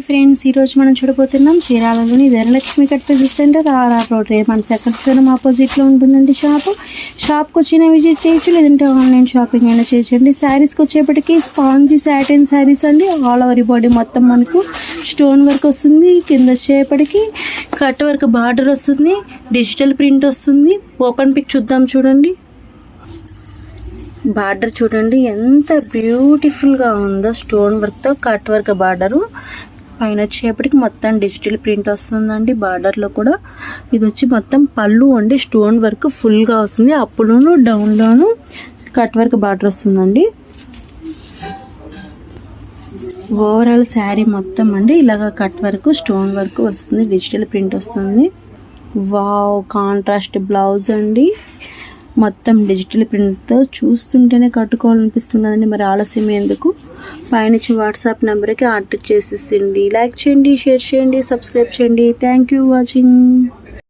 Hi friends, ఈరోజు మనం చూడబోతున్నాం చీరాలలోని Dhanalakshmi cut pieces centre RR road మన సెకండ్ ఫ్లోర్ ఆపోజిట్లో ఉంటుందండి. షాప్కి వచ్చిన విజిట్ చేయొచ్చు, లేదంటే ఆన్లైన్ షాపింగ్ అయినా చేయొచ్చండి. శారీస్కి వచ్చేప్పటికి స్పాంజీ సాటిన్ శారీస్ అండి. ఆల్ ఓవర్ బాడీ మొత్తం మనకు స్టోన్ వర్క్ వస్తుంది. కింద వచ్చేప్పటికి కట్ వర్క్ బార్డర్ వస్తుంది, డిజిటల్ ప్రింట్ వస్తుంది. ఓపెన్ పిక్ చూద్దాం చూడండి. బార్డర్ చూడండి ఎంత బ్యూటిఫుల్గా ఉందో, స్టోన్ వర్క్తో కట్ వర్క్ బార్డరు. పైన వచ్చేప్పటికి మొత్తం డిజిటల్ ప్రింట్ వస్తుందండి. బార్డర్లో కూడా ఇది వచ్చి మొత్తం పళ్ళు అండి, స్టోన్ వర్క్ ఫుల్గా వస్తుంది. అప్పులోను డౌన్లోను కట్ వర్క్ బార్డర్ వస్తుందండి. ఓవరాల్ శారీ మొత్తం అండి ఇలాగ కట్ వర్క్ స్టోన్ వర్క్ వస్తుంది, డిజిటల్ ప్రింట్ వస్తుంది. వావ్, కాంట్రాస్ట్ బ్లౌజ్ అండి. మొత్తం డిజిటల్ ప్రింట్తో చూస్తుంటేనే కట్టుకోవాలనిపిస్తుంది కదండి. మరి ఆలస్యం ఎందుకు, పైనుంచి వాట్సాప్ నెంబర్కి ఆర్డర్ చేసేసిండి. లైక్ చేయండి, షేర్ చేయండి, సబ్స్క్రైబ్ చేయండి. Thank you watching.